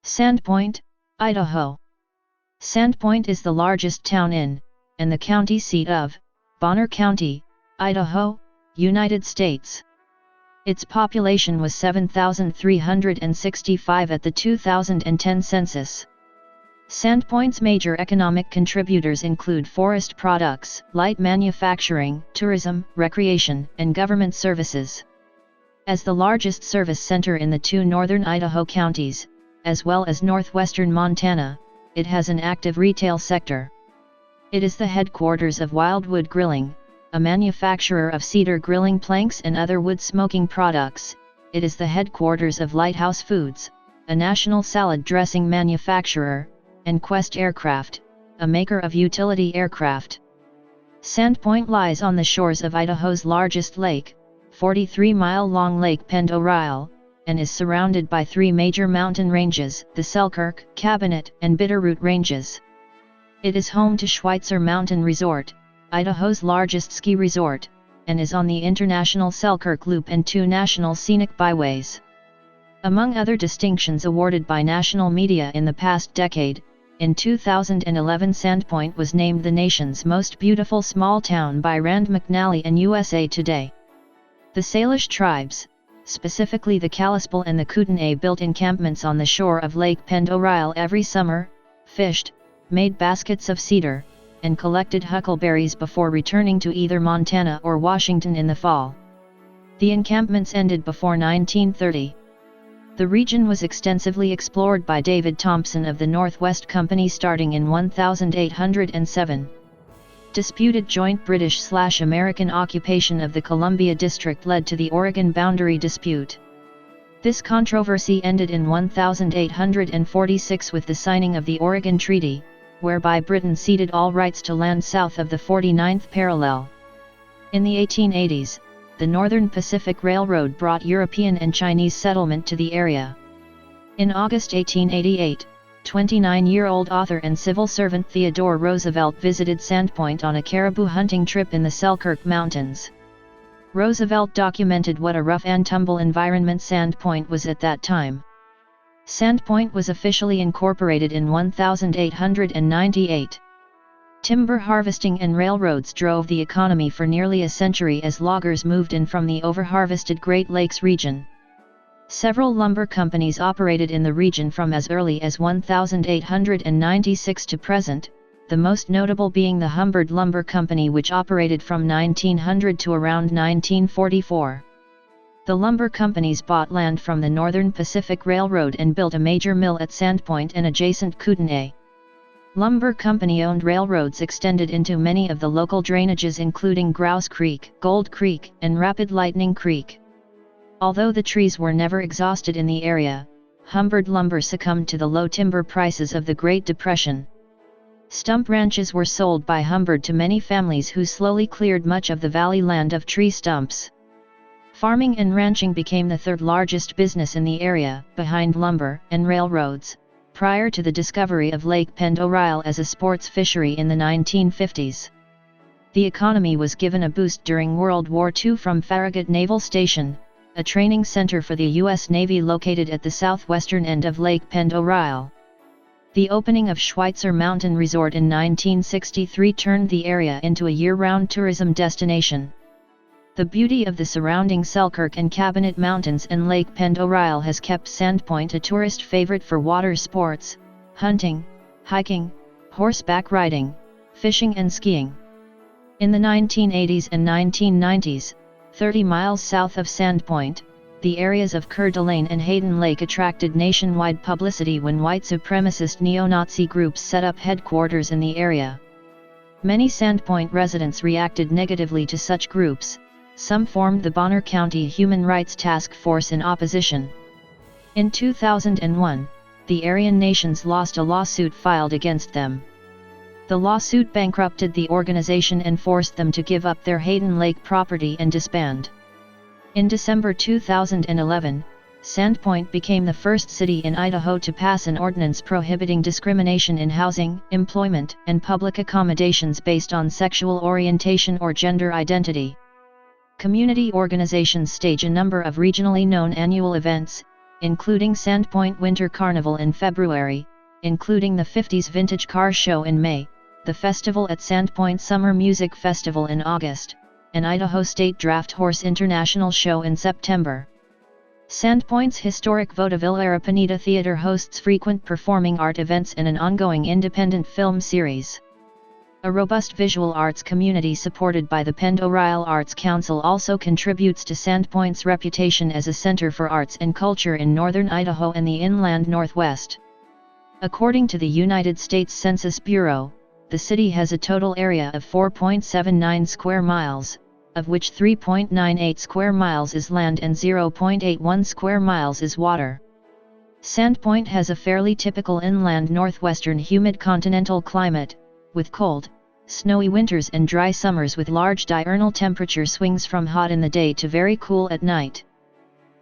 Sandpoint, Idaho. Sandpoint is the largest town in, and the county seat of, Bonner County, Idaho, United States. Its population was 7,365 at the 2010 census. Sandpoint's major economic contributors include forest products, light manufacturing, tourism, recreation, and government services. As the largest service center in the two northern Idaho counties, as well as northwestern Montana, it has an active retail sector. It is the headquarters of Wildwood Grilling, a manufacturer of cedar grilling planks and other wood smoking products. It is the headquarters of Lighthouse Foods, a national salad dressing manufacturer, and Quest Aircraft, a maker of utility aircraft. Sandpoint lies on the shores of Idaho's largest lake, 43-mile-long Lake Pend Oreille, and is surrounded by three major mountain ranges, the Selkirk, Cabinet, and Bitterroot Ranges. It is home to Schweitzer Mountain Resort, Idaho's largest ski resort, and is on the International Selkirk Loop and two national scenic byways. Among other distinctions awarded by national media in the past decade, in 2011 Sandpoint was named the nation's most beautiful small town by Rand McNally and USA Today. The Salish tribes, specifically the Kalispel and the Kootenai, built encampments on the shore of Lake Pend Oreille every summer, fished, made baskets of cedar, and collected huckleberries before returning to either Montana or Washington in the fall. The encampments ended before 1930. The region was extensively explored by David Thompson of the Northwest Company starting in 1807. Disputed joint British/American occupation of the Columbia District led to the Oregon boundary dispute. This controversy ended in 1846 with the signing of the Oregon Treaty, whereby Britain ceded all rights to land south of the 49th parallel. In the 1880s, the Northern Pacific Railroad brought European and Chinese settlement to the area. In August 1888, 29-year-old author and civil servant Theodore Roosevelt visited Sandpoint on a caribou hunting trip in the Selkirk Mountains. Roosevelt documented what a rough-and-tumble environment Sandpoint was at that time. Sandpoint was officially incorporated in 1898. Timber harvesting and railroads drove the economy for nearly a century as loggers moved in from the overharvested Great Lakes region. Several lumber companies operated in the region from as early as 1896 to present, the most notable being the Humbird Lumber Company, which operated from 1900 to around 1944. The lumber companies bought land from the Northern Pacific Railroad and built a major mill at Sandpoint and adjacent Kootenai. Lumber company-owned railroads extended into many of the local drainages including Grouse Creek, Gold Creek, and Rapid Lightning Creek. Although the trees were never exhausted in the area, Humbird lumber succumbed to the low timber prices of the Great Depression. Stump ranches were sold by Humbird to many families who slowly cleared much of the valley land of tree stumps. Farming and ranching became the third largest business in the area, behind lumber and railroads, prior to the discovery of Lake Pend Oreille as a sports fishery in the 1950s. The economy was given a boost during World War II from Farragut Naval Station, a training center for the U.S. Navy located at the southwestern end of Lake Pend Oreille. The opening of Schweitzer Mountain Resort in 1963 turned the area into a year-round tourism destination. The beauty of the surrounding Selkirk and Cabinet Mountains and Lake Pend Oreille has kept Sandpoint a tourist favorite for water sports, hunting, hiking, horseback riding, fishing and skiing. In the 1980s and 1990s, 30 miles south of Sandpoint, the areas of Coeur d'Alene and Hayden Lake attracted nationwide publicity when white supremacist neo-Nazi groups set up headquarters in the area. Many Sandpoint residents reacted negatively to such groups. Some formed the Bonner County Human Rights Task Force in opposition. In 2001, the Aryan Nations lost a lawsuit filed against them. The lawsuit bankrupted the organization and forced them to give up their Hayden Lake property and disband. In December 2011, Sandpoint became the first city in Idaho to pass an ordinance prohibiting discrimination in housing, employment, and public accommodations based on sexual orientation or gender identity. Community organizations stage a number of regionally known annual events, including Sandpoint Winter Carnival in February, including the 50s Vintage Car Show in May, the festival at Sandpoint Summer Music Festival in August, and Idaho State Draft Horse International Show in September. Sandpoint's historic Vaudeville-era Pineda Theater hosts frequent performing art events and an ongoing independent film series. A robust visual arts community supported by the Pend-Oreille Arts Council also contributes to Sandpoint's reputation as a center for arts and culture in northern Idaho and the inland Northwest. According to the United States Census Bureau, the city has a total area of 4.79 square miles, of which 3.98 square miles is land and 0.81 square miles is water. Sandpoint has a fairly typical inland northwestern humid continental climate, with cold, snowy winters and dry summers with large diurnal temperature swings from hot in the day to very cool at night.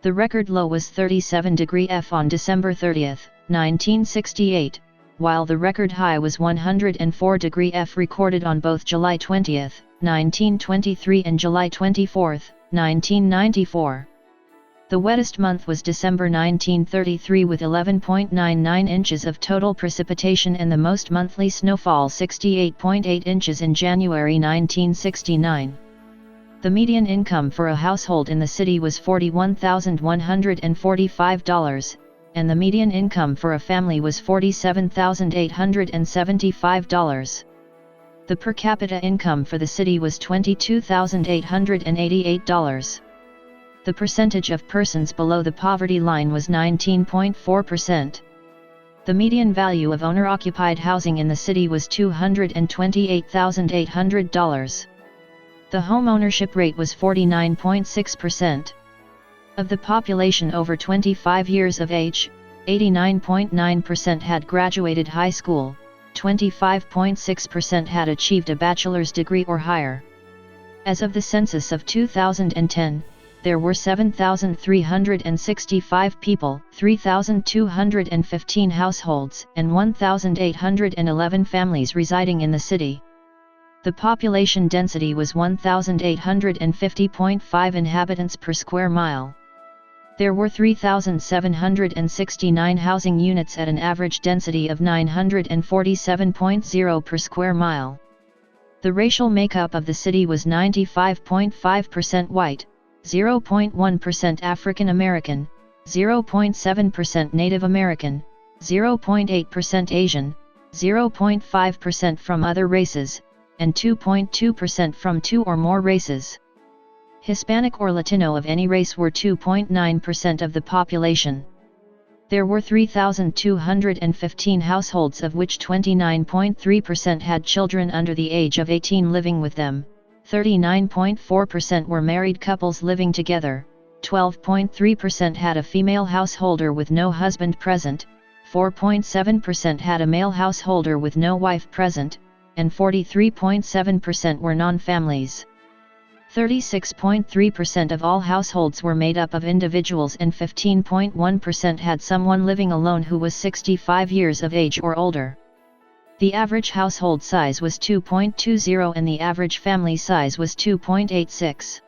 The record low was 37 degrees F on December 30, 1968, while the record high was 104 degrees F recorded on both July 20, 1923 and July 24, 1994. The wettest month was December 1933 with 11.99 inches of total precipitation and the most monthly snowfall 68.8 inches in January 1969. The median income for a household in the city was $41,145, and the median income for a family was $47,875. The per capita income for the city was $22,888. The percentage of persons below the poverty line was 19.4%. The median value of owner-occupied housing in the city was $228,800. The home ownership rate was 49.6%. Of the population over 25 years of age, 89.9% had graduated high school, 25.6% had achieved a bachelor's degree or higher. As of the census of 2010, there were 7,365 people, 3,215 households, and 1,811 families residing in the city. The population density was 1,850.5 inhabitants per square mile. There were 3,769 housing units at an average density of 947.0 per square mile. The racial makeup of the city was 95.5% white, 0.1% African American, 0.7% Native American, 0.8% Asian, 0.5% from other races, and 2.2% from two or more races. Hispanic or Latino of any race were 2.9% of the population. There were 3,215 households of which 29.3% had children under the age of 18 living with them, 39.4% were married couples living together, 12.3% had a female householder with no husband present, 4.7% had a male householder with no wife present, and 43.7% were non-families. 36.3% of all households were made up of individuals and 15.1% had someone living alone who was 65 years of age or older. The average household size was 2.20 and the average family size was 2.86.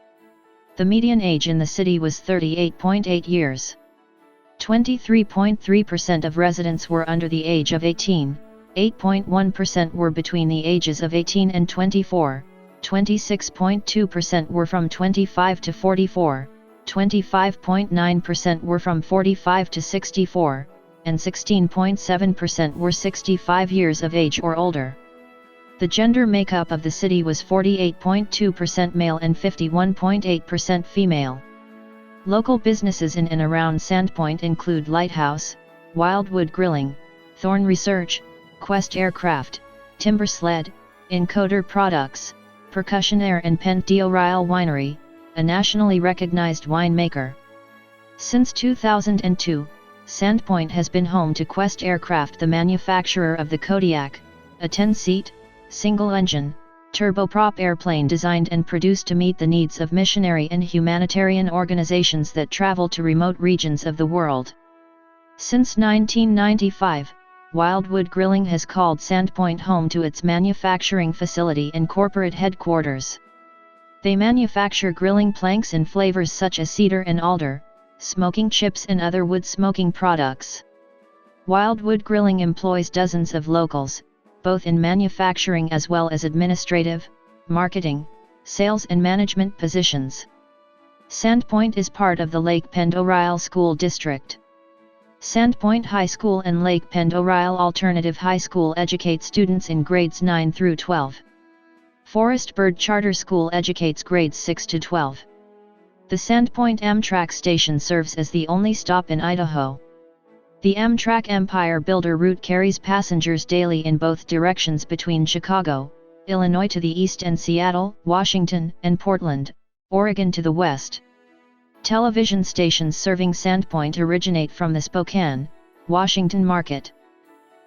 The median age in the city was 38.8 years. 23.3% of residents were under the age of 18, 8.1% were between the ages of 18 and 24, 26.2% were from 25 to 44, 25.9% were from 45 to 64, and 16.7% were 65 years of age or older. The gender makeup of the city was 48.2% male and 51.8% female. Local businesses in and around Sandpoint include Lighthouse, Wildwood Grilling, Thorn Research, Quest Aircraft, Timber Sled, Encoder Products, Percussion Air and Pend-Oreille Winery, a nationally recognized winemaker. Since 2002, Sandpoint has been home to Quest Aircraft, the manufacturer of the Kodiak, a 10-seat, single-engine, turboprop airplane designed and produced to meet the needs of missionary and humanitarian organizations that travel to remote regions of the world. Since 1995, Wildwood Grilling has called Sandpoint home to its manufacturing facility and corporate headquarters. They manufacture grilling planks in flavors such as cedar and alder, smoking chips and other wood smoking products. Wildwood Grilling employs dozens of locals, both in manufacturing as well as administrative, marketing, sales and management positions. Sandpoint is part of the Lake Pend-Oreille School District. Sandpoint High School and Lake Pend-Oreille Alternative High School educate students in grades 9 through 12. Forest Bird Charter School educates grades 6 to 12. The Sandpoint Amtrak station serves as the only stop in Idaho. The Amtrak Empire Builder route carries passengers daily in both directions between Chicago, Illinois to the east and Seattle, Washington, and Portland, Oregon to the west. Television stations serving Sandpoint originate from the Spokane, Washington market.